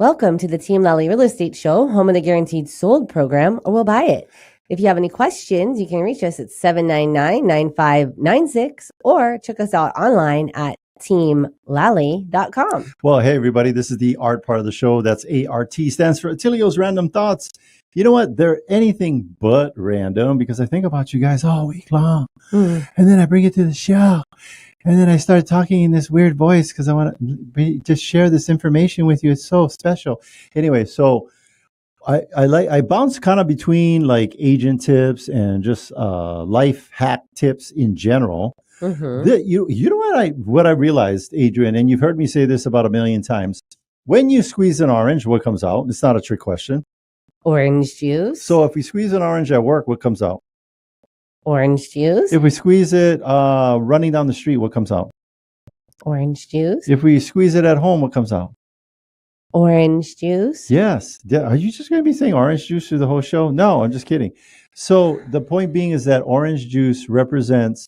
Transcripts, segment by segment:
Welcome to the Team Lally Real Estate Show, home of the Guaranteed Sold program, or we'll buy it. If you have any questions, you can reach us at 799-9596 or check us out online at teamlally.com. Well, hey, everybody, this is the art part of the show. That's ART, stands for Attilio's Random Thoughts. You know what? They're anything but random because I think about you guys all week long. And then I bring it to the show. And then I start talking in this weird voice because I want to just share this information with you. It's so special. Anyway, so I bounce kind of between like agent tips and just life hack tips in general. You know what I realized, Adrienne, and you've heard me say this about a million times. When you squeeze an orange, what comes out? It's not a trick question. Orange juice. So if we squeeze an orange at work, what comes out? Orange juice. If we squeeze it running down the street, what comes out? Orange juice. If we squeeze it at home, what comes out? Orange juice. Yes. Are you just going to be saying orange juice through the whole show? No, I'm just kidding. So the point being is that orange juice represents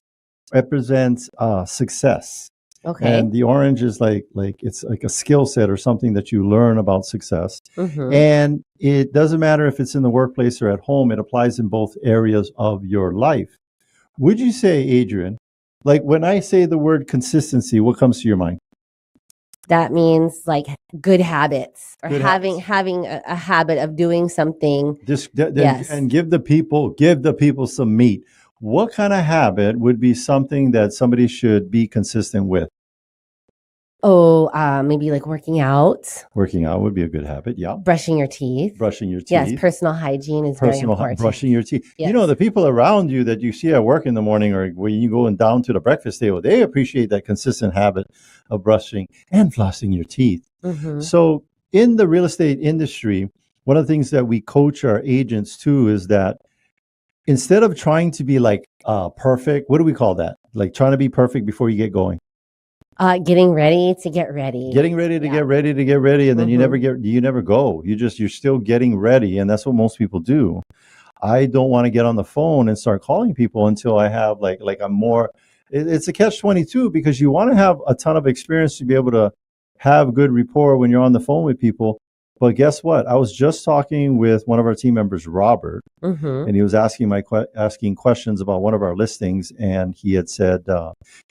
success. Okay. And the orange is like it's like a skill set or something that you learn about success. And it doesn't matter if it's in the workplace or at home. It applies in both areas of your life. Would you say, Adrienne, like when I say the word consistency, what comes to your mind? That means like good habits or having a habit of doing something. Yes. And give the people some meat. What kind of habit would be something that somebody should be consistent with? Oh, maybe like working out. Working out would be a good habit, yeah. Brushing your teeth. Yes, personal hygiene is very important. Brushing your teeth. Yes. You know, the people around you that you see at work in the morning or when you go down to the breakfast table, they appreciate that consistent habit of brushing and flossing your teeth. So in the real estate industry, one of the things that we coach our agents to is that instead of trying to be like perfect, what do we call that? Like trying to be perfect before you get going. Getting ready to get ready. Getting ready to get ready, and then you never go. You're still getting ready, and that's what most people do. I don't want to get on the phone and start calling people until I have like I'm more. It's a catch-22 because you want to have a ton of experience to be able to have good rapport when you're on the phone with people. But guess what? I was just talking with one of our team members, Robert, and he was asking questions about one of our listings, and he had said,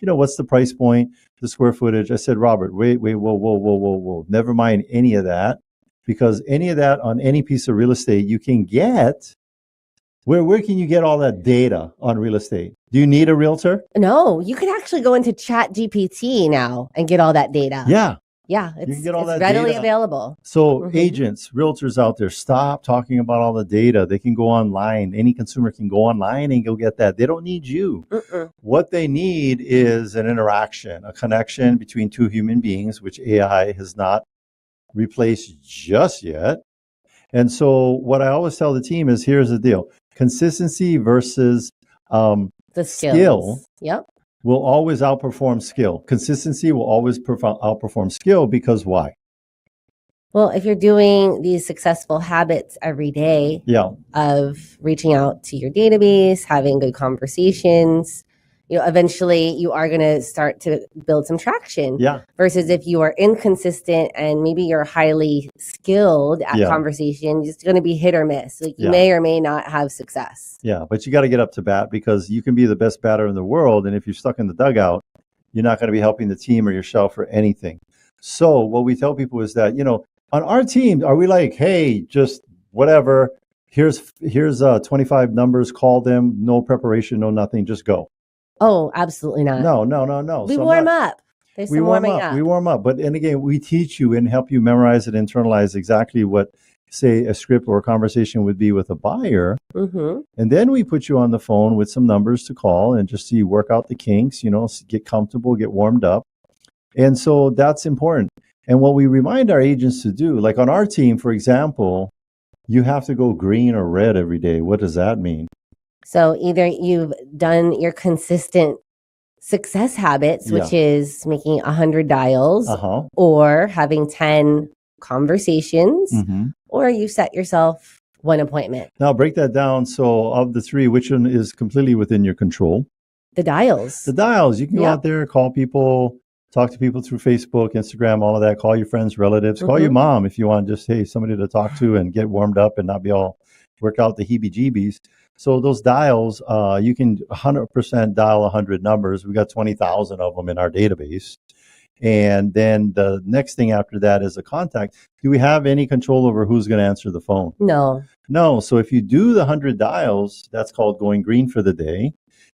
what's the price point, the square footage? I said, Robert, wait, whoa. Never mind any of that, because any of that on any piece of real estate you can get. Where can you get all that data on real estate? Do you need a realtor? No, you can actually go into Chat GPT now and get all that data. Yeah, it's readily available. So agents, realtors out there, stop talking about all the data. They can go online. Any consumer can go online and go get that. They don't need you. What they need is an interaction, a connection between two human beings, which AI has not replaced just yet. And so what I always tell the team is, here's the deal. Consistency versus the skill. Yep. Will always outperform skill. Consistency will always outperform skill because why? Well, if you're doing these successful habits every day of reaching out to your database, having good conversations, eventually you are going to start to build some traction. Versus if you are inconsistent and maybe you're highly skilled at conversation, it's going to be hit or miss. Like you may or may not have success. Yeah, but you got to get up to bat because you can be the best batter in the world. And if you're stuck in the dugout, you're not going to be helping the team or yourself or anything. So what we tell people is that, on our team, are we like, hey, just whatever, here's 25 numbers, call them, no preparation, no nothing, just go. Oh, absolutely not. No. We warm up. There's some warming up. We warm up. But and again, we teach you and help you memorize and internalize exactly what, say, a script or a conversation would be with a buyer. And then we put you on the phone with some numbers to call and just see, work out the kinks, get comfortable, get warmed up. And so that's important. And what we remind our agents to do, like on our team, for example, you have to go green or red every day. What does that mean? So either you've done your consistent success habits, which is making 100 dials or having 10 conversations, or you set yourself one appointment. Now break that down. So of the three, which one is completely within your control? The dials. You can go out there, call people, talk to people through Facebook, Instagram, all of that. Call your friends, relatives, call your mom if you want just, hey, somebody to talk to and get warmed up and not be all work out the heebie-jeebies. So those dials, you can 100% dial 100 numbers. We got 20,000 of them in our database. And then the next thing after that is a contact. Do we have any control over who's going to answer the phone? No. So if you do the 100 dials, that's called going green for the day.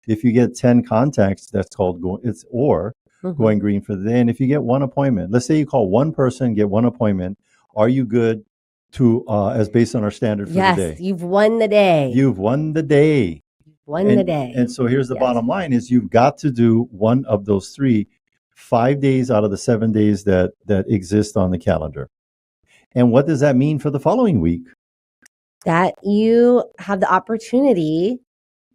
If you get 10 contacts, that's called going green for the day. And if you get one appointment, let's say you call one person, get one appointment, are you good to as based on our standard for the day? Yes, you've won the day. You've won the day. The day. And so here's the bottom line is you've got to do one of those 3, 5 days out of the 7 days that exist on the calendar. And what does that mean for the following week? That you have the opportunity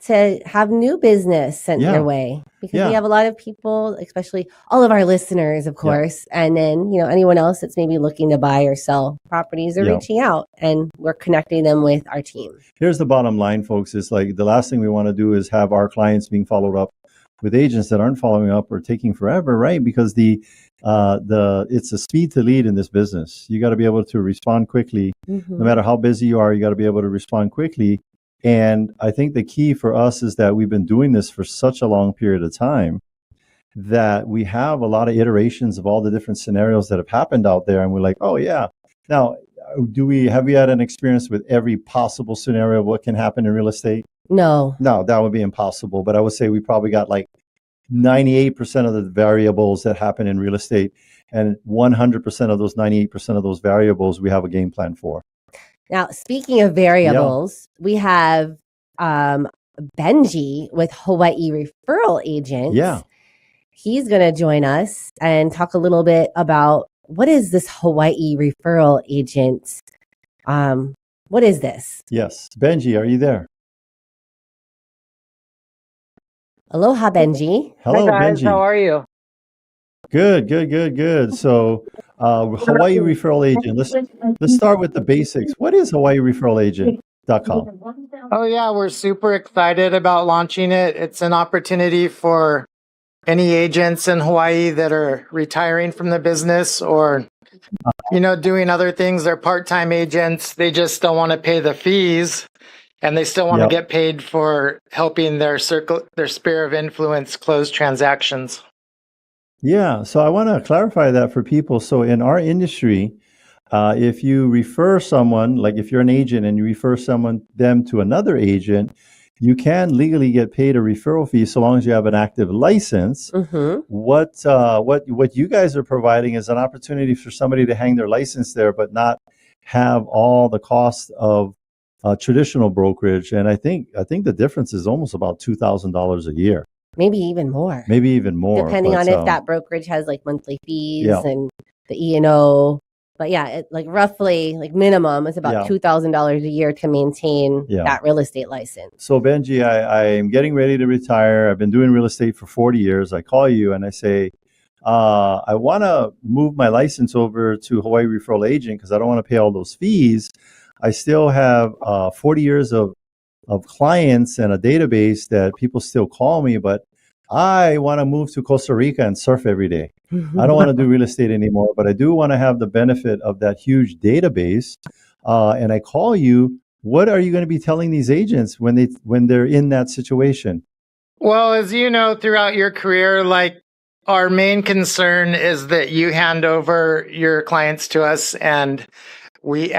to have new business sent your way, because we have a lot of people, especially all of our listeners, of course, and then, anyone else that's maybe looking to buy or sell properties are reaching out, and we're connecting them with our team. Here's the bottom line, folks. It's like the last thing we want to do is have our clients being followed up with agents that aren't following up or taking forever, right? Because it's a speed to lead in this business. You got to be able to respond quickly. No matter how busy you are, you got to be able to respond quickly. And I think the key for us is that we've been doing this for such a long period of time that we have a lot of iterations of all the different scenarios that have happened out there. And we're like, oh yeah. Now, have we had an experience with every possible scenario of what can happen in real estate? No, that would be impossible. But I would say we probably got like 98% of the variables that happen in real estate, and 100% of those 98% of those variables we have a game plan for. Now, speaking of variables, we have Benjy with Hawaii Referral Agents. Yeah. He's going to join us and talk a little bit about what is this Hawaii Referral Agent? What is this? Yes. Benjy, are you there? Aloha, Benjy. Hello, Hi guys, Benjy. how are you? Good. So, Hawaii Referral Agent. Let's start with the basics. What is HawaiiReferralAgent.com? Oh yeah, we're super excited about launching it. It's an opportunity for any agents in Hawaii that are retiring from the business or, doing other things. They're part-time agents. They just don't want to pay the fees, and they still want to get paid for helping their sphere of influence close transactions. Yeah, so I want to clarify that for people. So in our industry, if you refer someone, like if you're an agent and you refer them to another agent, you can legally get paid a referral fee so long as you have an active license. What you guys are providing is an opportunity for somebody to hang their license there, but not have all the cost of traditional brokerage. And I think the difference is almost about $2,000 a year. Maybe even more. Depending on if that brokerage has like monthly fees and the E&O. But yeah, roughly minimum is about $2,000 a year to maintain that real estate license. So Benjy, I am getting ready to retire. I've been doing real estate for 40 years. I call you and I say, I want to move my license over to Hawaii Referral Agent because I don't want to pay all those fees. I still have 40 years of clients and a database that people still call me, but I want to move to Costa Rica and surf every day. I don't want to do real estate anymore, but I do want to have the benefit of that huge database. And I call you. What are you going to be telling these agents when they're in that situation? Well, as you know, throughout your career, our main concern is that you hand over your clients to us and we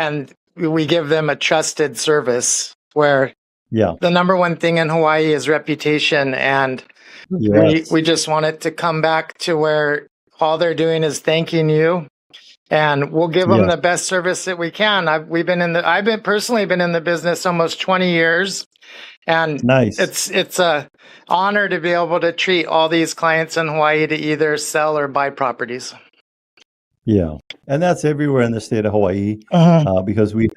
give them a trusted service where the number one thing in Hawaii is reputation. And we just want it to come back to where all they're doing is thanking you. And we'll give them the best service that we can. I've personally been in the business almost 20 years. And it's a honor to be able to treat all these clients in Hawaii to either sell or buy properties. Yeah. And that's everywhere in the state of Hawaii because we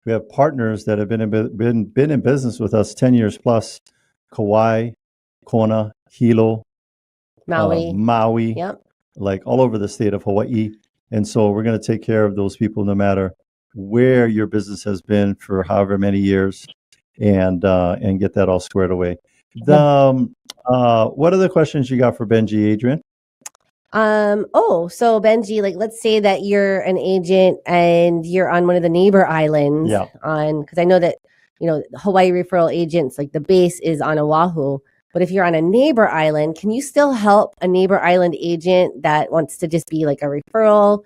have partners that have been in business with us 10 years plus. Kauai, Kona, Hilo, Maui, like all over the state of Hawaii. And so we're going to take care of those people no matter where your business has been for however many years and get that all squared away. What are the questions you got for Benjy, Adrienne? So Benjy, like, let's say that you're an agent and you're on one of the neighbor islands. Yeah. Because I know that, Hawaii referral agents, like the base is on Oahu. But if you're on a neighbor island, can you still help a neighbor island agent that wants to just be like a referral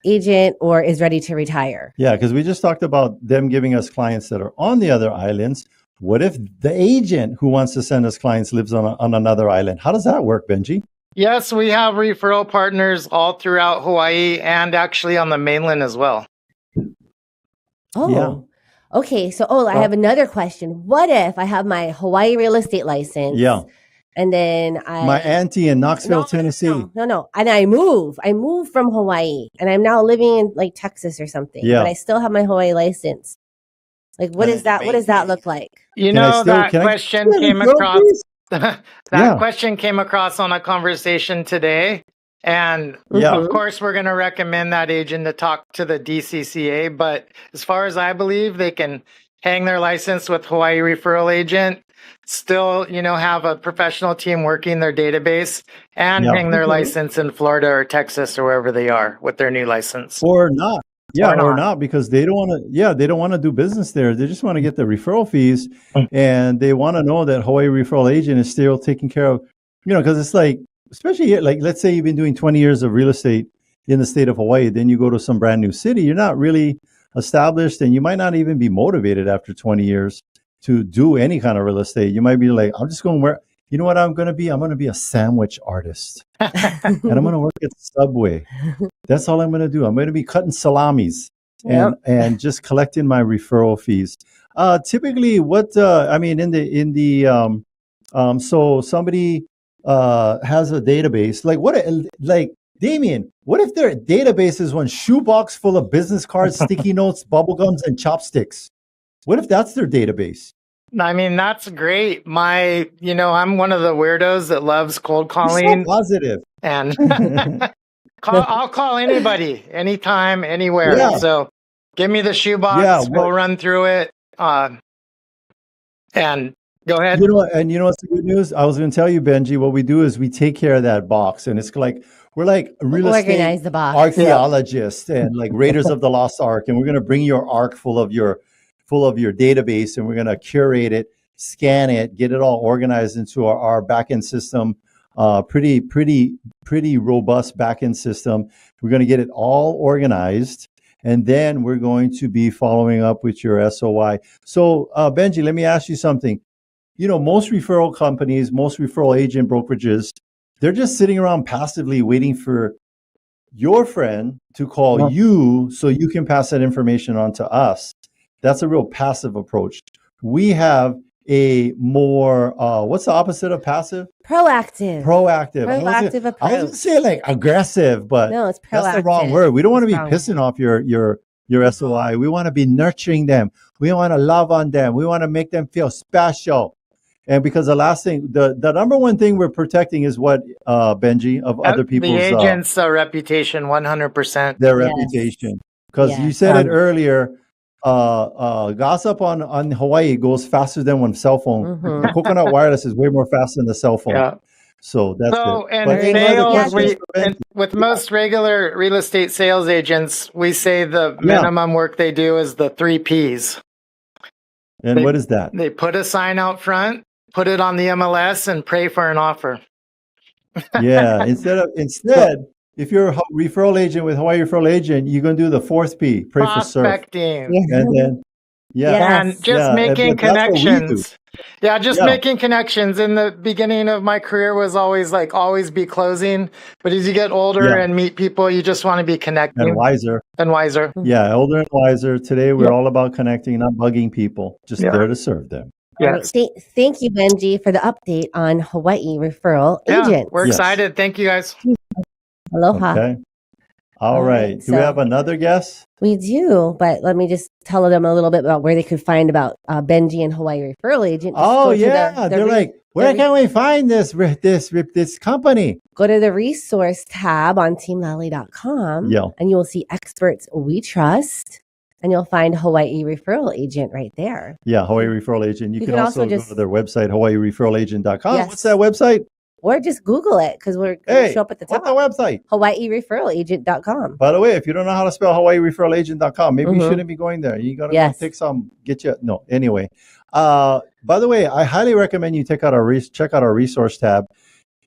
agent or is ready to retire? Yeah, because we just talked about them giving us clients that are on the other islands. What if the agent who wants to send us clients lives on another island? How does that work, Benjy? Yes, we have referral partners all throughout Hawaii and actually on the mainland as well. Oh, yeah. Okay. So, I have another question. What if I have my Hawaii real estate license? Yeah. And then my auntie in Knoxville, Tennessee. No. And I move from Hawaii and I'm now living in like Texas or something. Yeah. But I still have my Hawaii license. Like, what is that? What does that look like? That question came across. Question came across on a conversation today. And of course, we're going to recommend that agent to talk to the DCCA. But as far as I believe, they can hang their license with Hawaii referral agent, still, have a professional team working their database and hang their license in Florida or Texas or wherever they are with their new license. Or not. Yeah, or not, because they don't want to. They don't want to do business there. They just want to get the referral fees, and they want to know that Hawaii referral agent is still taking care of. Because it's like, especially here, like let's say you've been doing 20 years of real estate in the state of Hawaii, then you go to some brand new city. You're not really established, and you might not even be motivated after 20 years to do any kind of real estate. You might be like, I'm just going where. You know what I'm going to be? I'm going to be a sandwich artist. And I'm going to work at Subway. That's all I'm going to do. I'm going to be cutting salamis and just collecting my referral fees. Typically, so somebody has a database. Like Damien, what if their database is one shoebox full of business cards, sticky notes, bubble gums, and chopsticks? What if that's their database? I mean, that's great. I'm one of the weirdos that loves cold calling. You're so positive. And I'll call anybody, anytime, anywhere. Yeah. So give me the shoebox. We'll run through it. And go ahead. You know what's the good news? I was going to tell you, Benjy, what we do is we take care of that box. And it's like, we're like real estate archaeologists and like Raiders of the Lost Ark. And we're going to bring your ark full of your database, and we're going to curate it, scan it, get it all organized into our backend system, pretty robust backend system. We're going to get it all organized, and then we're going to be following up with your SOI. So, Benjy, let me ask you something. Most referral companies, most referral agent brokerages, they're just sitting around passively waiting for your friend to call you so you can pass that information on to us. That's a real passive approach. We have a more, what's the opposite of passive? Proactive. Proactive approach. I was going to say like aggressive, but no, it's proactive. That's the wrong word. We don't want to be pissing off your SOI. We want to be nurturing them. We want to love on them. We want to make them feel special. And because the last thing, the number one thing we're protecting is what, Benjy, of other people's... The agent's reputation, 100%. Their reputation. Because you said it earlier, gossip on Hawaii goes faster than one cell phone. The coconut wireless is way more faster than the cell phone. Yeah. So that's it. And with most regular real estate sales agents, we say the minimum work they do is the 3 Ps. And what is that? They put a sign out front, put it on the MLS, and pray for an offer. Yeah. Instead, if you're a referral agent with Hawaii referral agent, you're going to do the 4th P, pray for surf. Prospecting. And then, and just making connections. Making connections. In the beginning of my career was always be closing. But as you get older and meet people, you just want to be connecting. And wiser. Yeah, older and wiser. Today, we're all about connecting, not bugging people. Just there to serve them. Yes. Thank you, Benjy, for the update on Hawaii referral agents. We're excited. Thank you, guys. Aloha. Okay. All right. Do we have another guest? We do, but let me just tell them a little bit about where they could find about Benjy and Hawaii referral agent. They're like, where can we find this company? Go to the resource tab on teamlally.com and you will see experts we trust, and you'll find Hawaii referral agent right there. Yeah, Hawaii referral agent. You can also go to their website, hawaiireferralagent.com. Yes. What's that website? or just Google it because we're going to show up at the top. What's the website? HawaiiReferralAgent.com. By the way, if you don't know how to spell HawaiiReferralAgent.com, maybe you shouldn't be going there. You got to go take some, anyway. By the way, I highly recommend you check out our resource tab.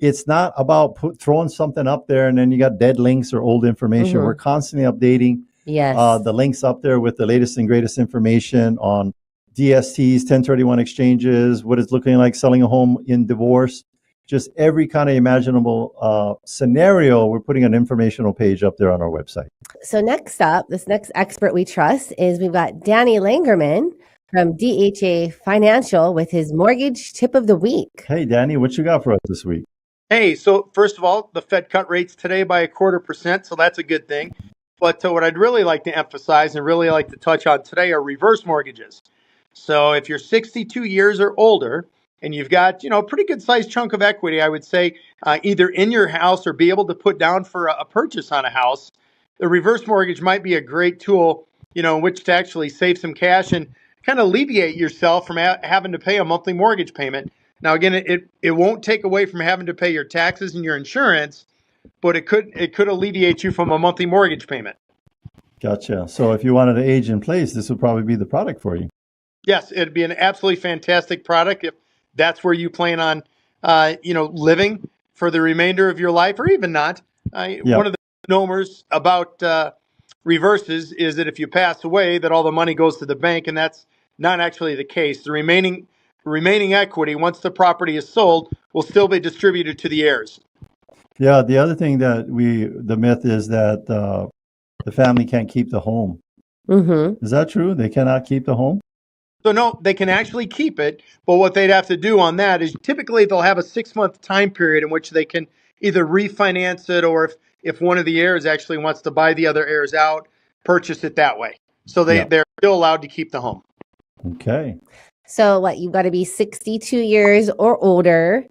It's not about throwing something up there and then you got dead links or old information. We're constantly updating the links up there with the latest and greatest information on DSTs, 1031 exchanges, what it's looking like selling a home in divorce, just every kind of imaginable scenario. We're putting an informational page up there on our website. So next up, this next expert we trust is we've got Danny Langerman from DHA Financial with his mortgage tip of the week. Hey, Danny, what you got for us this week? Hey, so first of all, the Fed cut rates today by 0.25%, so that's a good thing. But what I'd really like to emphasize and really like to touch on today are reverse mortgages. So if you're 62 years or older and you've got, a pretty good sized chunk of equity, I would say either in your house or be able to put down for a purchase on a house, the reverse mortgage might be a great tool, in which to actually save some cash and kind of alleviate yourself from having to pay a monthly mortgage payment. Now, again, it won't take away from having to pay your taxes and your insurance, but it could alleviate you from a monthly mortgage payment. Gotcha. So if you wanted to age in place, this would probably be the product for you. Yes, it'd be an absolutely fantastic product if that's where you plan on, living for the remainder of your life, or even not. One of the misnomers about reverses is that if you pass away, that all the money goes to the bank, and that's not actually the case. The remaining equity, once the property is sold, will still be distributed to the heirs. Yeah, the other thing that the myth is that the family can't keep the home. Is that true? They cannot keep the home? So no, they can actually keep it, but what they'd have to do on that is typically they'll have a 6-month time period in which they can either refinance it, or if one of the heirs actually wants to buy the other heirs out, purchase it that way. So they're still allowed to keep the home. Okay. So you've got to be 62 years or older.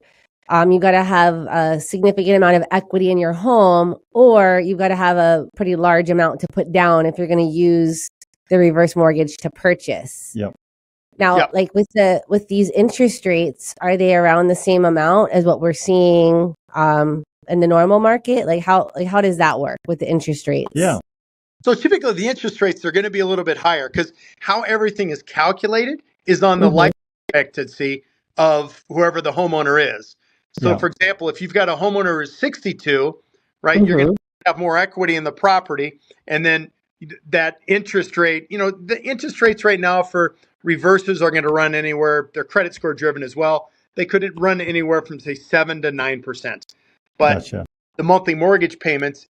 You've got to have a significant amount of equity in your home, or you've got to have a pretty large amount to put down if you're going to use the reverse mortgage to purchase. Yep. Now, with these interest rates, are they around the same amount as what we're seeing in the normal market? How does that work with the interest rates? Yeah. So typically the interest rates are going to be a little bit higher because how everything is calculated is on the life expectancy of whoever the homeowner is. So for example, if you've got a homeowner who's 62, right, you're going to have more equity in the property, and then that interest rate, the interest rates right now for reverses are going to run anywhere, they're credit score driven as well. They could run anywhere from say 7 to 9%. But the monthly mortgage payments,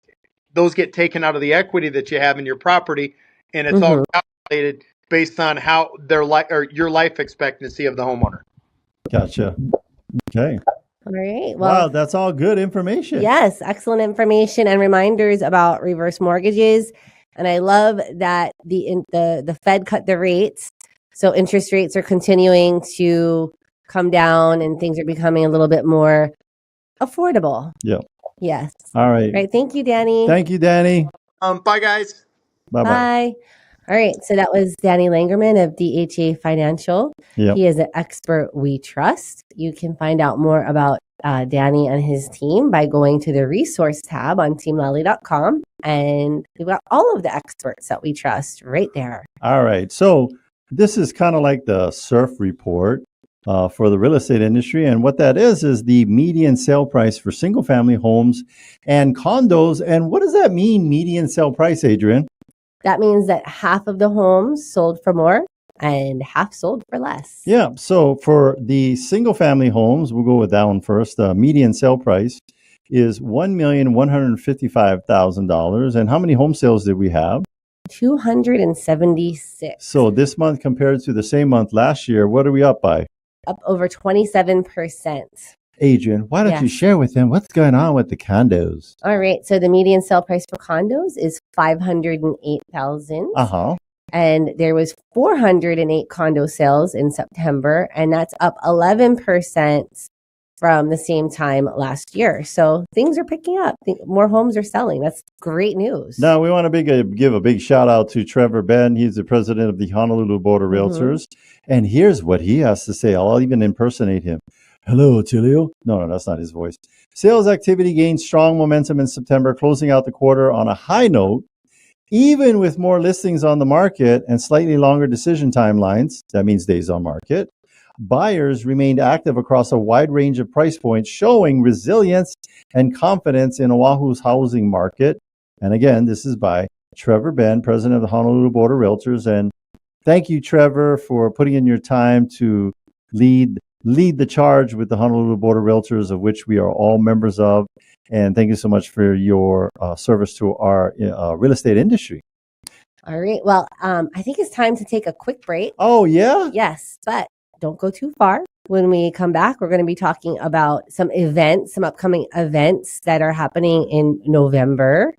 those get taken out of the equity that you have in your property, and it's all calculated based on how your life expectancy of the homeowner. Gotcha. Okay. All right. Well, wow, that's all good information. Yes, excellent information and reminders about reverse mortgages. And I love that the Fed cut the rates, so interest rates are continuing to come down, and things are becoming a little bit more affordable. Yeah. Yes. All right. All right. Thank you, Danny. Thank you, Danny. Bye, guys. Bye-bye. Bye. All right. So that was Danny Langerman of DHA Financial. Yep. He is an expert we trust. You can find out more about Danny and his team by going to the resource tab on teamlally.com. And we've got all of the experts that we trust right there. All right. So this is kind of like the SURF report for the real estate industry. And what that is the median sale price for single family homes and condos. And what does that mean, median sale price, Adrienne? That means that half of the homes sold for more and half sold for less. Yeah. So for the single family homes, we'll go with that one first. The median sale price is $1,155,000. And how many home sales did we have? 276. So this month compared to the same month last year, what are we up by? Up over 27%. Adrienne, why don't you share with them what's going on with the condos? All right. So the median sale price for condos is $508,000. And there was 408 condo sales in September, and that's up 11% from the same time last year. So things are picking up. More homes are selling. That's great news. Now, we want to give a big shout out to Trevor Ben. He's the president of the Honolulu Board of Realtors. And here's what he has to say. I'll even impersonate him. Hello, Attilio. No, that's not his voice. Sales activity gained strong momentum in September, closing out the quarter on a high note. Even with more listings on the market and slightly longer decision timelines, that means days on market, buyers remained active across a wide range of price points, showing resilience and confidence in Oahu's housing market. And again, this is by Trevor Ben, president of the Honolulu Board of Realtors. And thank you, Trevor, for putting in your time to lead the charge with the Honolulu Board of Realtors, of which we are all members of. And thank you so much for your service to our real estate industry. All right. Well, I think it's time to take a quick break. Oh, yeah? Yes, but don't go too far. When we come back, we're going to be talking about some upcoming events that are happening in November,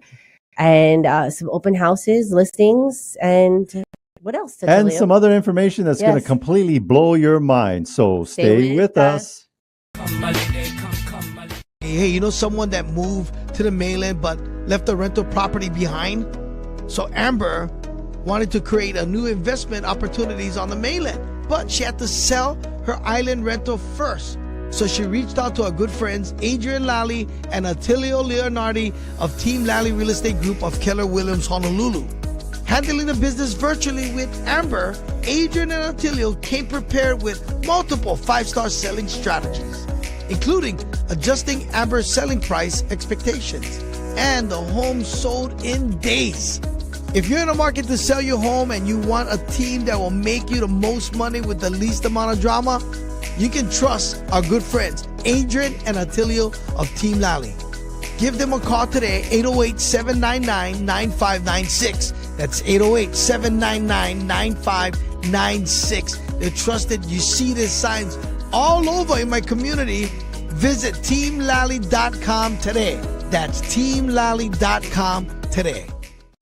and some open houses, listings, and what else? And some other information that's going to completely blow your mind. So stay with us. Hey, you know someone that moved to the mainland but left the rental property behind? So Amber wanted to create a new investment opportunities on the mainland, but she had to sell her island rental first. So she reached out to our good friends Adrienne Lally and Attilio Leonardi of Team Lally Real Estate Group of Keller Williams Honolulu. Handling the business virtually with Amber, Adrienne and Attilio came prepared with multiple 5-star selling strategies, including adjusting Amber's selling price expectations, and the home sold in days. If you're in the market to sell your home and you want a team that will make you the most money with the least amount of drama, you can trust our good friends Adrienne and Attilio of Team Lally. Give them a call today, 808-799-9596. That's 808-799-9596. They're trusted. You see their signs all over in my community. Visit teamlally.com today. That's teamlally.com today.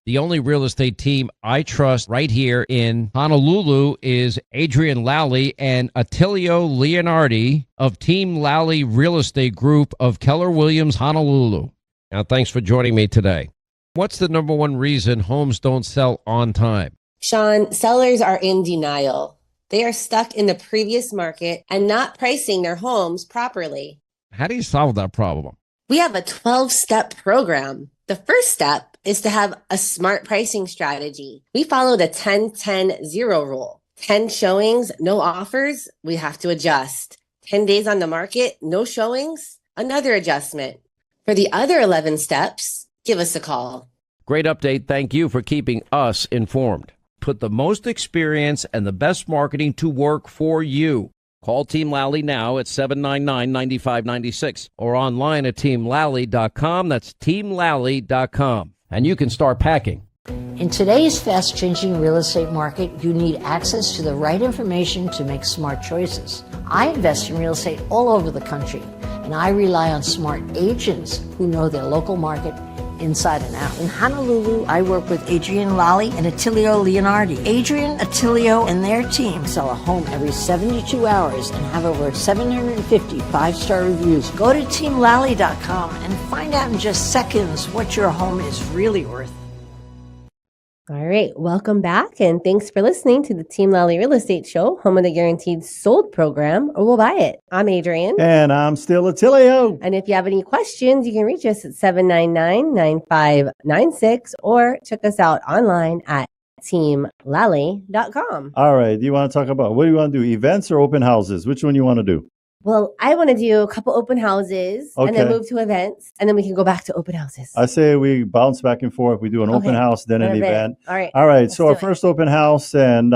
The only real estate team I trust right here in Honolulu is Adrienne Lally and Attilio Leonardi of Team Lally Real Estate Group of Keller Williams Honolulu. Now, thanks for joining me today. What's the number one reason homes don't sell on time? Sean, sellers are in denial. They are stuck in the previous market and not pricing their homes properly. How do you solve that problem? We have a 12-step program. The first step is to have a smart pricing strategy. We follow the 10-10-0 rule. 10 showings, no offers, we have to adjust. 10 days on the market, no showings, another adjustment. For the other 11 steps, give us a call. Great update. Thank you for keeping us informed. Put the most experience and the best marketing to work for you. Call Team Lally now at 799-9596 or online at teamlally.com. That's teamlally.com. And you can start packing. In today's fast-changing real estate market, you need access to the right information to make smart choices. I invest in real estate all over the country, and I rely on smart agents who know their local market inside and out. In Honolulu, I work with Adrienne Lally and Attilio Leonardi. Adrienne, Attilio, and their team sell a home every 72 hours and have over 750 5-star reviews. Go to teamlally.com and find out in just seconds what your home is really worth. All right, welcome back, and thanks for listening to the Team Lally Real Estate Show, home of the guaranteed sold program, or we'll buy it. I'm Adrienne. And I'm still Attilio. And if you have any questions, you can reach us at 799-9596 or check us out online at teamlally.com. All right, do you want to talk about, what do you want to do, events or open houses? Which one you want to do? Well, I want to do a couple open houses and then move to events, and then we can go back to open houses. I say we bounce back and forth. We do an open house, then an event. All right. All right. So our first open house and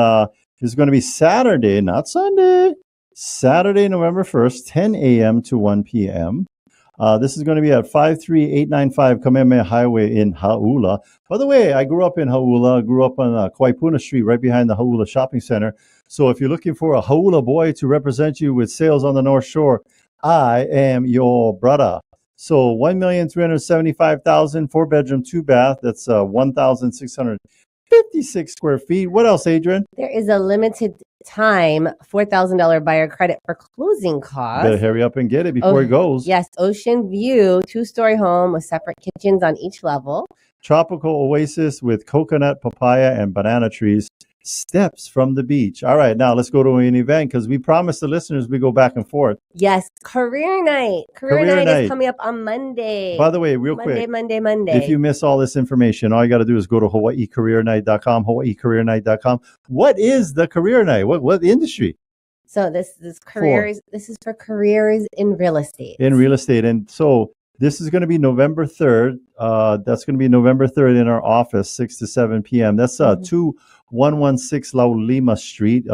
is going to be Saturday, not Sunday. Saturday, November 1st, 10 a.m. to 1 p.m. This is going to be at 53895 Kamehameha Highway in Hauula. By the way, I grew up in Hauula. Grew up on Kawaipuna Street, right behind the Hauula Shopping Center. So if you're looking for a Hauula boy to represent you with sales on the North Shore, I am your brother. So $1,375,000, 4-bedroom, 2-bath. That's 1,656 square feet. What else, Adrienne? There is a limited time $4,000 buyer credit for closing costs. Better hurry up and get it before it goes. Yes, ocean view, 2-story home with separate kitchens on each level. Tropical oasis with coconut, papaya, and banana trees. steps from the beach. All right, now let's go to an event because we promised the listeners we go back and forth. Yes, career night. Career night is coming up on Monday. By the way, real quick. Monday. If you miss all this information, all you got to do is go to hawaiicareernight.com, hawaiicareernight.com. What is the career night? What industry? So this is careers. This is for careers in real estate. In real estate. And so this is going to be November 3rd. That's going to be November 3rd in our office, 6 to 7 p.m. That's 2116 Laulima Street,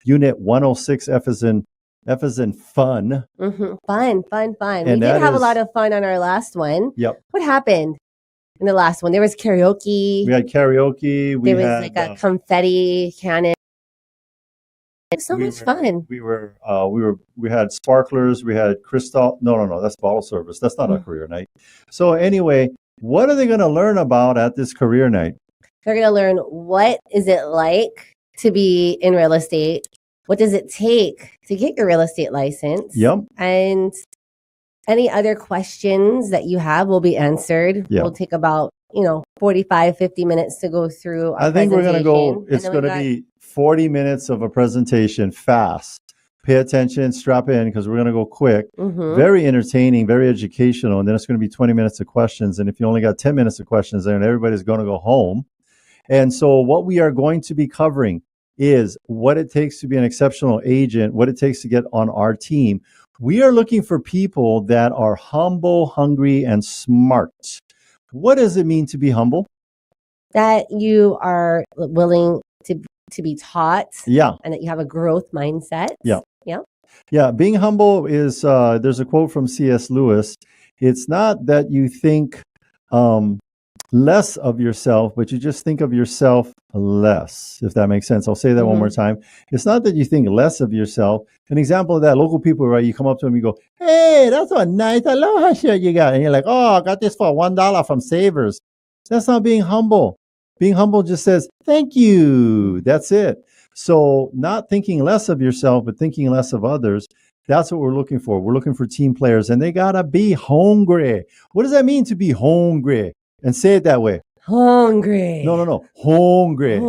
Unit 106, F as in fun. Fun. And we did have a lot of fun on our last one. Yep. What happened in the last one? There was karaoke. We had karaoke. There was like a confetti cannon. It was so much fun. We had sparklers. We had crystal. No. That's bottle service. That's not a career night. So anyway, what are they going to learn about at this career night? They're going to learn what is it like to be in real estate. What does it take to get your real estate license? Yep. And any other questions that you have will be answered. Yep. We'll take about 45, 50 minutes to go through our I think we're going to go, presentation. it's going to be 40 minutes of a presentation fast. Pay attention, strap in, because we're going to go quick. Very entertaining, very educational. And then it's going to be 20 minutes of questions. And if you only got 10 minutes of questions, then everybody's going to go home. And so what we are going to be covering is what it takes to be an exceptional agent, what it takes to get on our team. We are looking for people that are humble, hungry, and smart. What does it mean to be humble? That you are willing to be taught. Yeah. And that you have a growth mindset. Yeah. Yeah. Yeah. Being humble is, there's a quote from C.S. Lewis. It's not that you think less of yourself, but you just think of yourself less, if that makes sense. I'll say that one more time. It's not that you think less of yourself. An example of that, local people, right? You come up to them, you go, hey, that's a nice aloha shirt you got. And you're like, oh, I got this for $1 from Savers. That's not being humble. Being humble just says, thank you. That's it. So not thinking less of yourself, but thinking less of others. That's what we're looking for. We're looking for team players, and they got to be hungry. What does that mean to be hungry? And say it that way. Hungry. No. Hungry.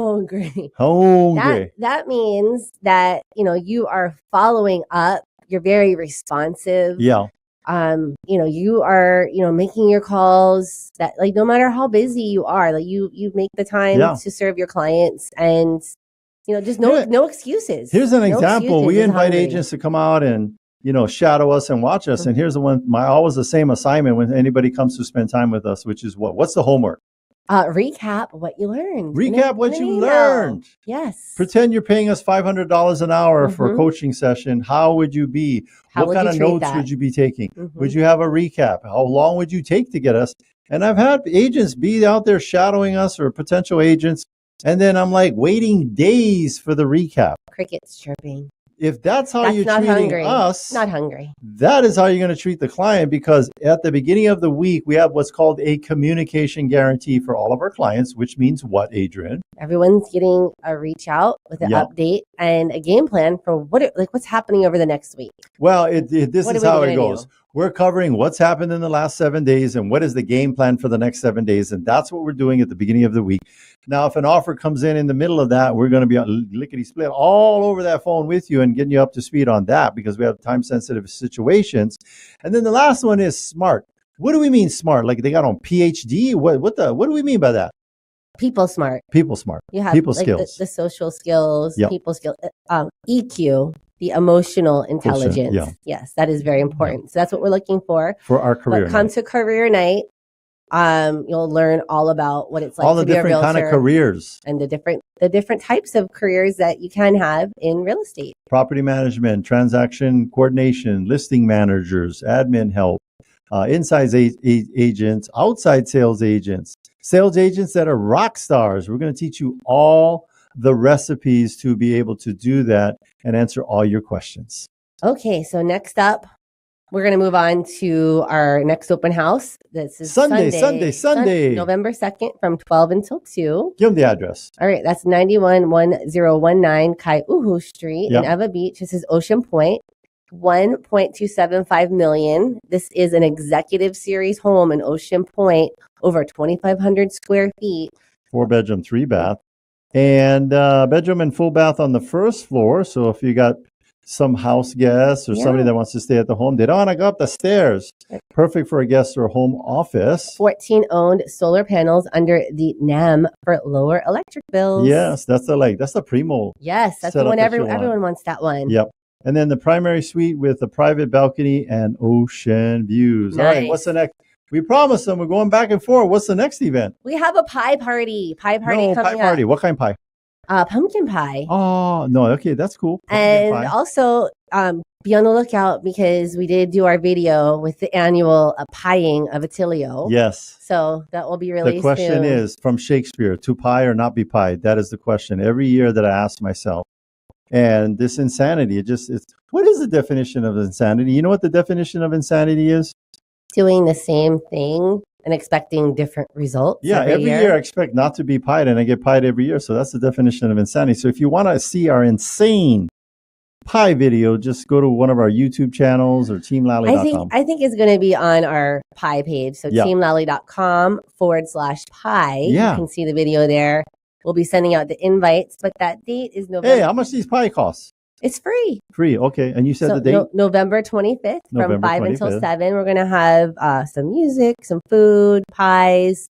Hungry. That means that, you are following up. You're very responsive. Yeah. You are, making your calls that, like, no matter how busy you are, like you make the time to serve your clients, and, just no excuses. Here's an No example. excuses. We It's invite hungry. agents to come out and, shadow us and watch us. And here's the one, always the same assignment when anybody comes to spend time with us, which is what's the homework? Recap what you learned. Recap what you learned. Yes. Pretend you're paying us $500 an hour for a coaching session. How would you be? What kind of notes would you be taking? Would you have a recap? How long would you take to get us? And I've had agents be out there shadowing us, or potential agents, and then I'm like waiting days for the recap. Crickets chirping. If that's how you're not treating hungry. us, Not hungry. that is how you're going to treat the client, because at the beginning of the week, we have what's called a communication guarantee for all of our clients, which means what, Adrienne? Everyone's getting a reach out with an update and a game plan for what's happening over the next week. Well, this What is are we how it gonna goes. do? We're covering what's happened in the last 7 days and what is the game plan for the next 7 days. And that's what we're doing at the beginning of the week. Now, if an offer comes in the middle of that, we're going to be lickety split all over that phone with you and getting you up to speed on that, because we have time sensitive situations. And then the last one is smart. What do we mean smart? Like they got on PhD? What do we mean by that? People smart. People smart. You have people like skills. the social skills, Yep. people skills, EQ, the emotional intelligence. Yeah. Yes, that is very important. So that's what we're looking for. For our career. But come to career night. You'll learn all about what it's like all to the be a different kind of realtor careers. and the different types of careers that you can have in real estate. Property management, transaction coordination, listing managers, admin help, inside agents, outside sales agents that are rock stars. We're going to teach you all the recipes to be able to do that and answer all your questions. Okay, so next up, we're going to move on to our next open house. This is Sunday. November 2nd from 12 until 2. Give them the address. All right, that's 911019 Kaiuhu Street in Eva Beach. This is Ocean Point. 1.275 million. This is an executive series home in Ocean Point, over 2,500 square feet. 4-bedroom, 3-bath. And bedroom and full bath on the first floor. So if you got some house guests or somebody that wants to stay at the home, they don't want to go up the stairs. Perfect for a guest or home office. 14 owned solar panels under the NEM for lower electric bills. Yes, that's the primo. Yes, that's the one everyone wants that one. Yep. And then the primary suite with a private balcony and ocean views. Nice. All right, what's the next? We promised them we're going back and forth. What's the next event? We have a pie party. Pie party coming up. What kind of pie? Pumpkin pie. Oh, no. Okay, that's cool. Pumpkin pie. Also, be on the lookout because we did do our video with the annual pieing of Attilio. Yes. So that will be released. The question is from Shakespeare, to pie or not be pied? That is the question every year that I ask myself. And this insanity, what is the definition of insanity? You know what the definition of insanity is? Doing the same thing and expecting different results. Yeah, every year I expect not to be pied, and I get pied every year. So that's the definition of insanity. So if you want to see our insane pie video, just go to one of our YouTube channels or teamlally.com. I think it's going to be on our pie page. So teamlally.com/pie. Yeah. You can see the video there. We'll be sending out the invites, but that date is November. Hey, how much these pie costs? It's free. Free, okay. And you said the date? November 25th November from 5 25th. until 7. We're going to have some music, some food, pies.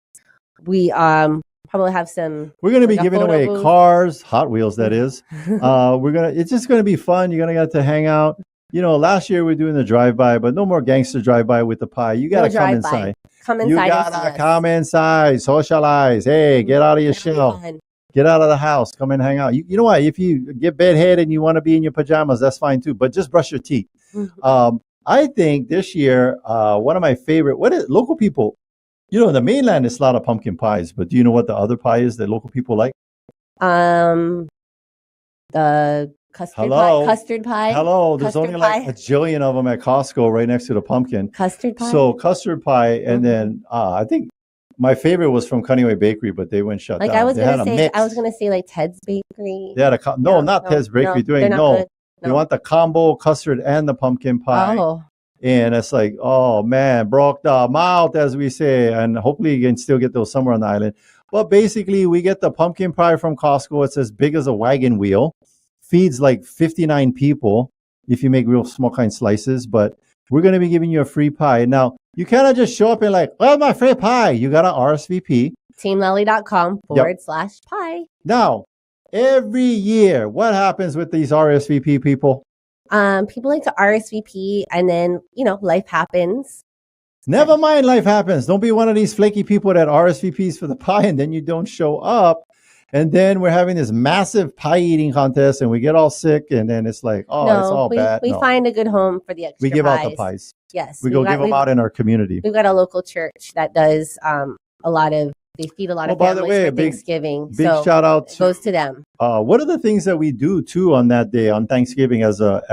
We probably have some. We're going to be giving away cars, Hot Wheels, that is. It's just going to be fun. You're going to get to hang out. You know, last year we were doing the drive-by, but no more gangster drive-by with the pie. You got to come inside. Come inside. You got to come inside, socialize. Hey, get out of your shell. Get out of the house. Come and hang out. You know what? If you get bedhead and you want to be in your pajamas, that's fine too. But just brush your teeth. I think this year, one of my favorite, local people, you know, in the mainland, it's a lot of pumpkin pies. But do you know what the other pie is that local people like? The custard pie. Custard pie. Hello. There's only like a jillion of them at Costco right next to the pumpkin. Custard pie. So custard pie. And then I think my favorite was from Cunningway Bakery, but they went shut down. I was gonna say like Ted's Bakery. They had not Ted's Bakery. They want the combo custard and the pumpkin pie. Oh. And it's like, oh man, broke the mouth, as we say. And hopefully you can still get those somewhere on the island. But basically, we get the pumpkin pie from Costco. It's as big as a wagon wheel. Feeds like 59 people if you make real small kind slices. But we're going to be giving you a free pie. Now, you cannot just show up and like, well, my free pie. You got to RSVP. teamlally.com/pie. Now, every year, what happens with these RSVP people? People like to RSVP and then, life happens. Never mind, life happens. Don't be one of these flaky people that RSVPs for the pie and then you don't show up. And then we're having this massive pie eating contest and we get all sick. And then it's like, it's all bad. We find a good home for the extra We give out the pies. Yes. We give them out in our community. We've got a local church that does they feed a lot of families for Thanksgiving. Big shout out goes to them. What are the things that we do too on that day on Thanksgiving as a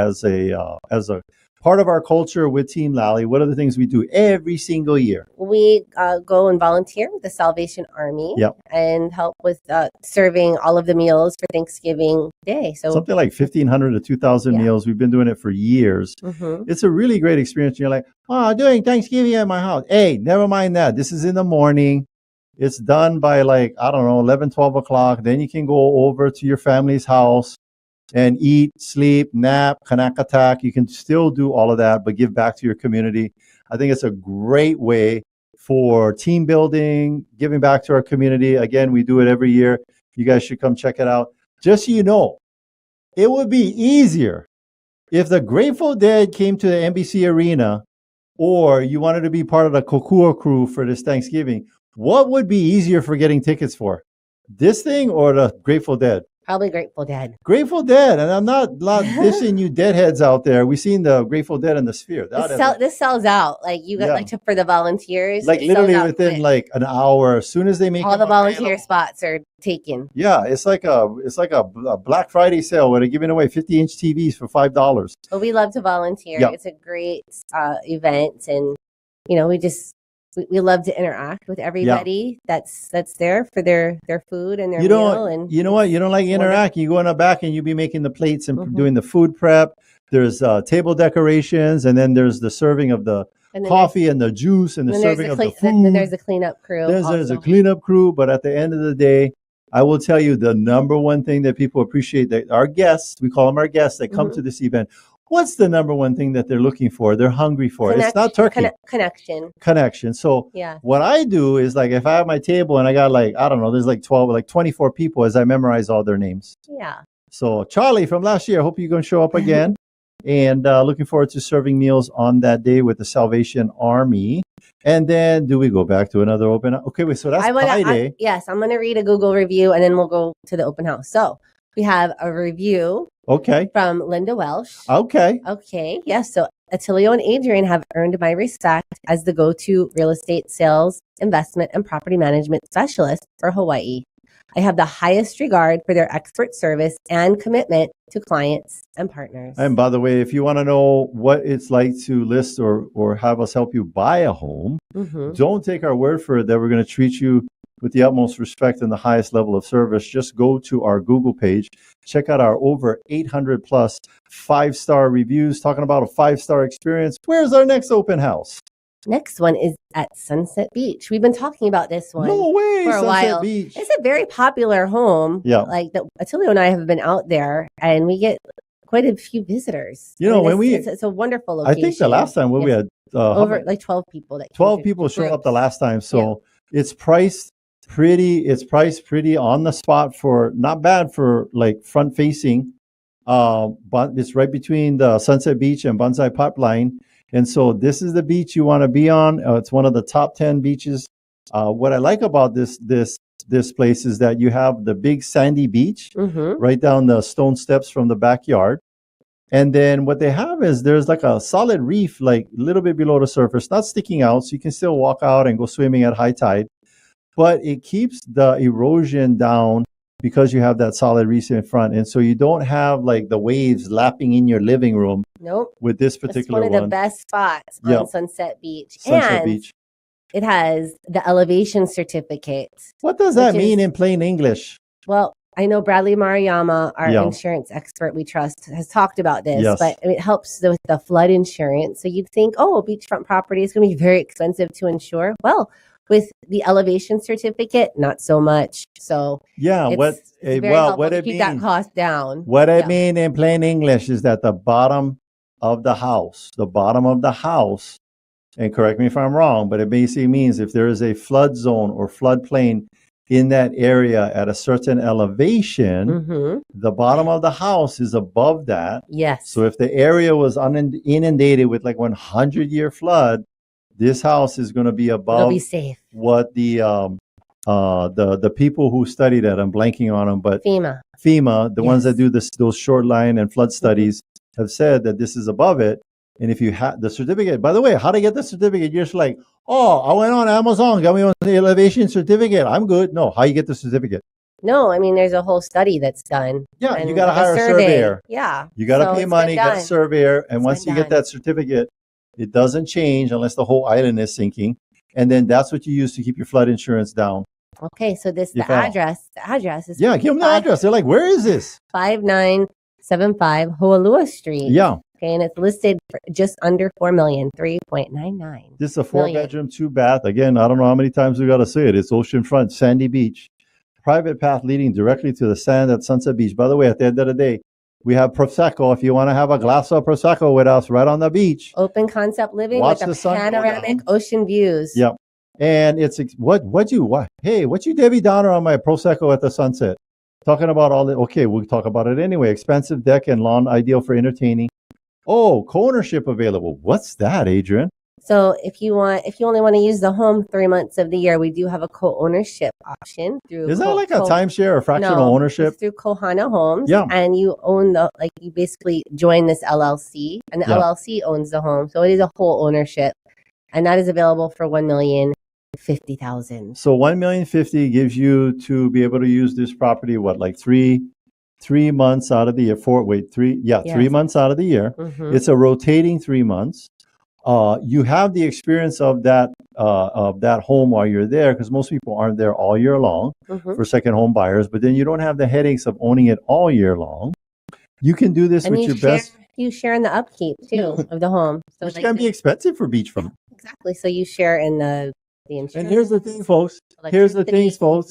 part of our culture with Team Lally? What are the things we do every single year? We go and volunteer with the Salvation Army and help with serving all of the meals for Thanksgiving Day. So something like 1,500 to 2,000 meals. We've been doing it for years. Mm-hmm. It's a really great experience. You're like, doing Thanksgiving at my house. Hey, never mind that. This is in the morning. It's done by 11, 12 o'clock. Then you can go over to your family's house and eat, sleep, nap, kanak attack. You can still do all of that, but give back to your community. I think it's a great way for team building, giving back to our community. Again, we do it every year. You guys should come check it out. Just so you know, it would be easier if the Grateful Dead came to the NBC Arena or you wanted to be part of the Kokua crew for this Thanksgiving. What would be easier for getting tickets for? This thing or the Grateful Dead? Probably Grateful Dead. Grateful Dead. And I'm not dissing you deadheads out there. We've seen the Grateful Dead in the Sphere. This sells out. You got for the volunteers. Literally within an hour, as soon as they make all the volunteer spots are taken. Yeah, it's like a Black Friday sale where they're giving away 50-inch TVs for $5. But we love to volunteer. Yep. It's a great event, and we love to interact with everybody that's there for their food and their meal. And you know what? You don't like interact. You go in the back and you be making the plates and doing the food prep. There's table decorations, and then there's the serving of the coffee and the juice and the serving of the food. Then there's a cleanup crew. There's a cleanup crew, but at the end of the day, I will tell you the number one thing that people appreciate, that our guests, we call them our guests that come to this event. What's the number one thing that they're looking for? They're hungry for. It's not turkey. Connection. So what I do is, like, if I have my table and I got, like, I don't know, there's like 12, like 24 people, as I memorize all their names. Yeah. So Charlie from last year, hope you're going to show up again. And looking forward to serving meals on that day with the Salvation Army. And then do we go back to another open house? Okay, wait, so that's Pie Day. Yes, I'm going to read a Google review and then we'll go to the open house. So we have a review from Linda Welsh. Okay. Yes. So Attilio and Adrienne have earned my respect as the go-to real estate sales, investment, and property management specialist for Hawaii. I have the highest regard for their expert service and commitment to clients and partners. And by the way, if you want to know what it's like to list or have us help you buy a home, don't take our word for it that we're going to treat you with the utmost respect and the highest level of service. Just go to our Google page, check out our over 800 plus 5-star reviews talking about a 5-star experience. Where's our next open house? Next one is at Sunset Beach. We've been talking about this one for a Sunset while. Beach. It's a very popular home. Yeah. Like Attilio and I have been out there and we get quite a few visitors. You know, it's a wonderful location. I think the last time we had over like 12 people. 12 people showed up the last time. So it's priced pretty on the spot for not bad for like front facing. But it's right between the Sunset Beach and Banzai Pipeline. And so this is the beach you want to be on. It's one of the top 10 beaches. What I like about this place is that you have the big sandy beach right down the stone steps from the backyard. And then what they have is there's like a solid reef, like a little bit below the surface, not sticking out. So you can still walk out and go swimming at high tide. But it keeps the erosion down because you have that solid reef in front. And so you don't have like the waves lapping in your living room. Nope. With this particular one. It's one of the best spots on Sunset Beach. Beach. It has the elevation certificate. What does that mean in plain English? Well, I know Bradley Maruyama, our insurance expert we trust, has talked about this, but it helps with the flood insurance. So you'd think, beachfront property is going to be very expensive to insure. Well, with the elevation certificate, not so much. So what it keep that cost down. What I mean in plain English is that the bottom of the house, and correct me if I'm wrong, but it basically means if there is a flood zone or floodplain in that area at a certain elevation, the bottom of the house is above that. Yes. So if the area was inundated with like 100-year flood, this house is going to be above. It'll be safe. What the people who study that, I'm blanking on them, but FEMA, the ones that do those shoreline and flood studies, have said that this is above it. And if you have the certificate, by the way, how to get the certificate? You're just like, I went on Amazon, got me on the elevation certificate. I'm good. No, how you get the certificate? No, I mean, there's a whole study that's done. Yeah, you got to hire a surveyor. Yeah. You got to pay money, get a surveyor. And once you get that certificate, it doesn't change unless the whole island is sinking. And then that's what you use to keep your flood insurance down. Okay, so the address is... Yeah, give them the address. They're like, where is this? 5975 Hoalua Street. Yeah. Okay, and it's listed for just under $4 million, 3.99. This is a 4-bedroom, 2-bath. Again, I don't know how many times we got to say it. It's oceanfront, sandy beach. Private path leading directly to the sand at Sunset Beach. By the way, at the end of the day, we have Prosecco. If you want to have a glass of Prosecco with us right on the beach. Open concept living with the panoramic ocean views. Yep. And it's what you Debbie Downer on my Prosecco at the sunset. Talking about all the, okay, we'll talk about it anyway. Expensive deck and lawn, ideal for entertaining. Oh, co-ownership available. What's that, Adrienne? So if you only want to use the home 3 months of the year, we do have a co-ownership option through. Is that like a timeshare or fractional ownership? It's through Kohana Homes. Yeah. And you own you basically join this LLC and the LLC owns the home. So it is a whole ownership. And that is available for $1,050,000. So $1,050,000 gives you to be able to use this property, like 3 months out of the year, 3 months out of the year. Mm-hmm. It's a rotating 3 months. You have the experience of that home while you're there, because most people aren't there all year long for second home buyers. But then you don't have the headaches of owning it all year long. You can do this with your best. You share in the upkeep too of the home, so which can be expensive for beachfront. Exactly. So you share in the insurance. And here's the thing, folks.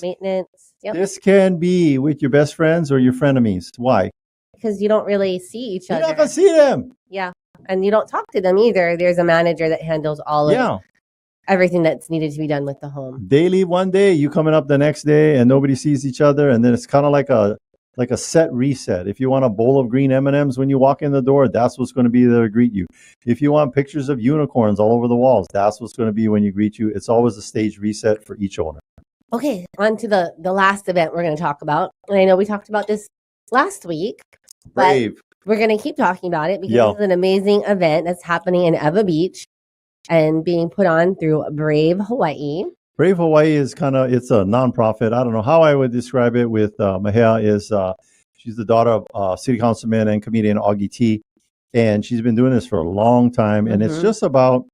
Maintenance. This can be with your best friends or your frenemies. Why? Because you don't really see each other. You're not going to see them. Yeah. And you don't talk to them either. There's a manager that handles all of everything that's needed to be done with the home. They leave one day, you coming up the next day, and nobody sees each other. And then it's kind of like a set reset. If you want a bowl of green M&Ms when you walk in the door, that's what's going to be there to greet you. If you want pictures of unicorns all over the walls, that's what's going to be when you greet you. It's always a stage reset for each owner. Okay, on to the last event we're going to talk about. And I know we talked about this last week, but we're going to keep talking about it because it's an amazing event that's happening in Ewa Beach and being put on through Brave Hawaii. Brave Hawaii is it's a nonprofit. I don't know how I would describe it with Mahea she's the daughter of City Councilman and comedian Augie T. And she's been doing this for a long time. And it's just about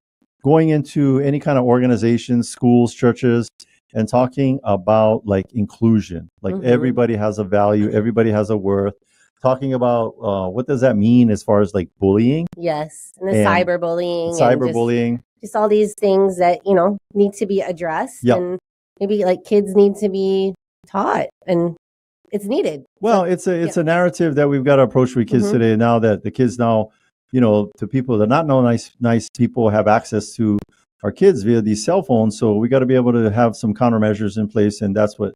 going into any kind of organizations, schools, churches, and talking about like inclusion. Like everybody has a value, everybody has a worth. Talking about what does that mean as far as like bullying? Yes, and cyberbullying. Cyberbullying. Just all these things that, need to be addressed. And maybe like kids need to be taught and it's needed. Well, it's a narrative that we've got to approach with kids today. Now that the kids to people that not know nice people have access to our kids via these cell phones. So we got to be able to have some countermeasures in place. And that's what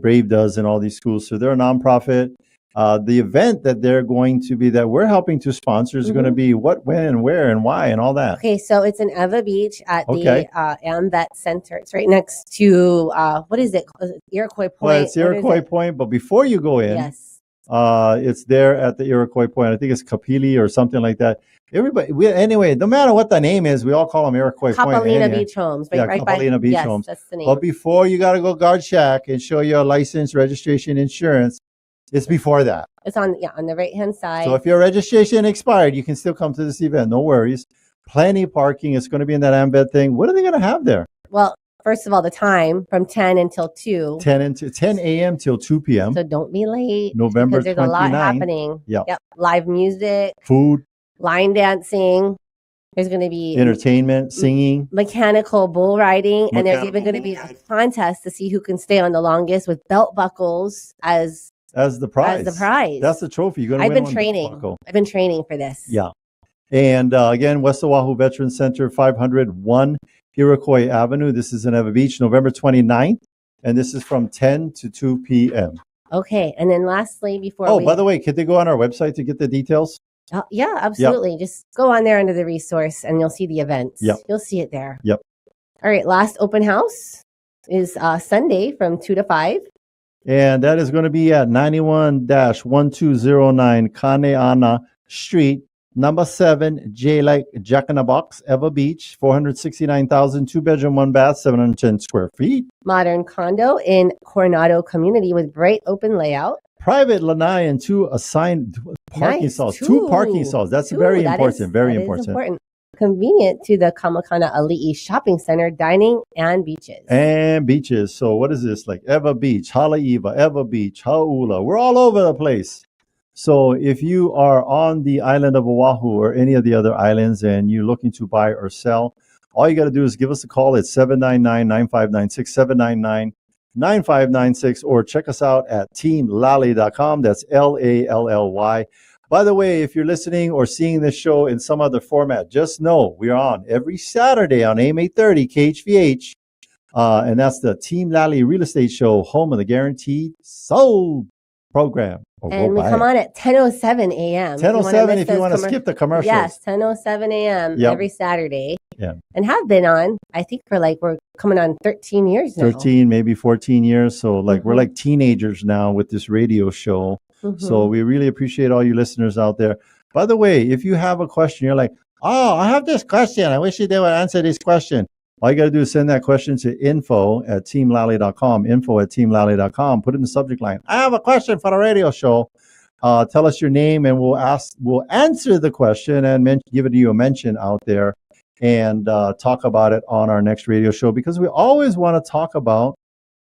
Brave does in all these schools. So they're a nonprofit. The event that they're going to be that we're helping to sponsor is going to be what, when, and where, and why, and all that. Okay, so it's in Ewa Beach at the AMVET Center. It's right next to what is it? Iroquois Point. Well, it's Iroquois Point, but before you go in, it's there at the Iroquois Point. I think it's Kapili or something like that. Anyway, no matter what the name is, we all call them Iroquois Point. Kapalina Beach Homes. Right Kapalina Beach Homes. That's the name. But before you got to go guard shack and show your license, registration, insurance. It's before that. It's on the right-hand side. So if your registration expired, you can still come to this event. No worries. Plenty of parking. It's going to be in that AMVET thing. What are they going to have there? Well, first of all, the time from 10 until 2. 10 a.m. till 2 p.m. So don't be late. November 29th. Because there's a lot happening. Yep. Live music. Food. Line dancing. There's going to be entertainment, singing, mechanical bull riding, and there's even going to be a contest to see who can stay on the longest with belt buckles as the prize. That's the trophy. You're going to win. I've been training for this. Yeah. And again, West Oahu Veterans Center, 501 Iroquois Avenue. This is in Ewa Beach, November 29th. And this is from 10 to 2 p.m. Okay. And then lastly, by the way, could they go on our website to get the details? Yeah, absolutely. Yep. Just go on there under the resource and you'll see the events. Yep. You'll see it there. Yep. All right. Last open house is Sunday from 2 to 5. And that is going to be at 91-1209 Kaneana Street, number 7, J like Jack in the Box, Ewa Beach, 469,000, 2-bedroom, 1-bath, 710 square feet. Modern condo in Coronado community with bright open layout. Private lanai and 2 assigned parking stalls. 2 parking stalls. That's very important. Very important. Convenient to the Kamakana Ali'i Shopping Center, dining and beaches. So what is this? Like Ewa Beach, Haleiwa, Ewa Beach, Hauula. We're all over the place. So if you are on the island of Oahu or any of the other islands and you're looking to buy or sell, all you got to do is give us a call at 799-9596, 799-9596, or check us out at teamlally.com. That's LALLY. By the way, if you're listening or seeing this show in some other format, just know we are on every Saturday on AM 830 KHVH. And that's the Team Lally Real Estate Show, home of the Guaranteed Sold program. And we come on at 10:07 a.m. 10:07 if you want to skip the commercials. Yes, 10:07 a.m. every Saturday. Yeah. And have been on, I think we're coming on 13 years now. 13, maybe 14 years. So we're like teenagers now with this radio show. So we really appreciate all you listeners out there. By the way, if you have a question, you're like, oh, I have this question. I wish they would answer this question. All you got to do is send that question to info@teamlally.com, info@teamlally.com. Put in the subject line, I have a question for the radio show. Tell us your name and we'll answer the question and give you a mention out there and talk about it on our next radio show, because we always want to talk about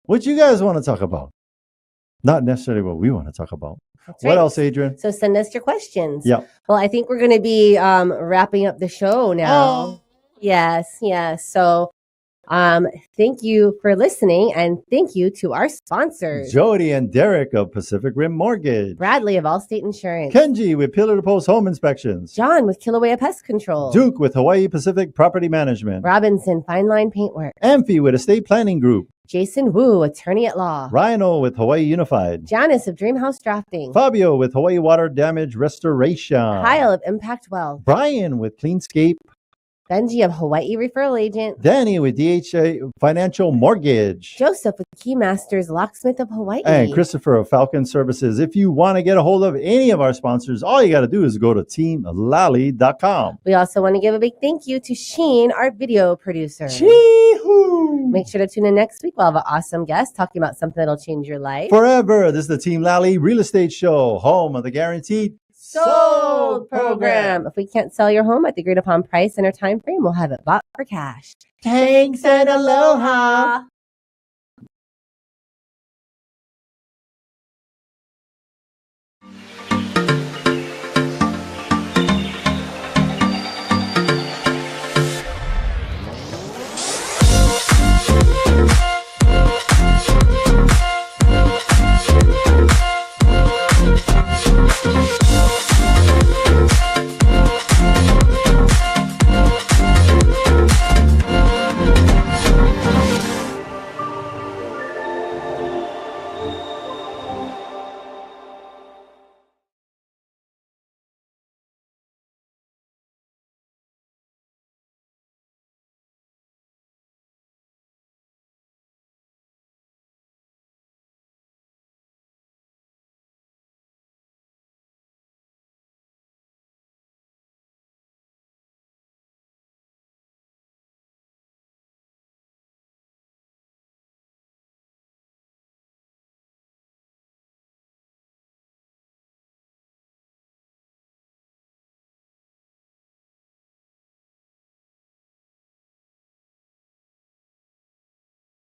what you guys want to talk about. Not necessarily what we want to talk about. That's what right. else, Adrienne? So send us your questions. Yeah. Well, I think we're going to be wrapping up the show now. Oh. Yes. So Thank you for listening, and thank you to our sponsors. Jody and Derek of Pacific Rim Mortgage. Bradley of Allstate Insurance. Kenji with Pillar to Post Home Inspections. John with Kilauea Pest Control. Duke with Hawaii Pacific Property Management. Robinson Fine Line Paintwork. Amphi with Estate Planning Group. Jason Wu, attorney at law. Rhino with Hawaii Unified. Janice of Dreamhouse Drafting. Fabio with Hawaii Water Damage Restoration. Kyle of Impact Wealth. Brian with Cleanscape. Benjy of Hawaii Referral Agent. Danny with DHA Financial Mortgage. Joseph with Keymasters Locksmith of Hawaii. And Christopher of Falcon Services. If you want to get a hold of any of our sponsors, all you got to do is go to teamlally.com. We also want to give a big thank you to Sheen, our video producer. Chee-hoo! Make sure to tune in next week. We'll have an awesome guest talking about something that'll change your life. Forever. This is the Team Lally Real Estate Show, home of the guaranteed sold program. If we can't sell your home at the agreed upon price in our time frame, we'll have it bought for cash. Thanks and aloha.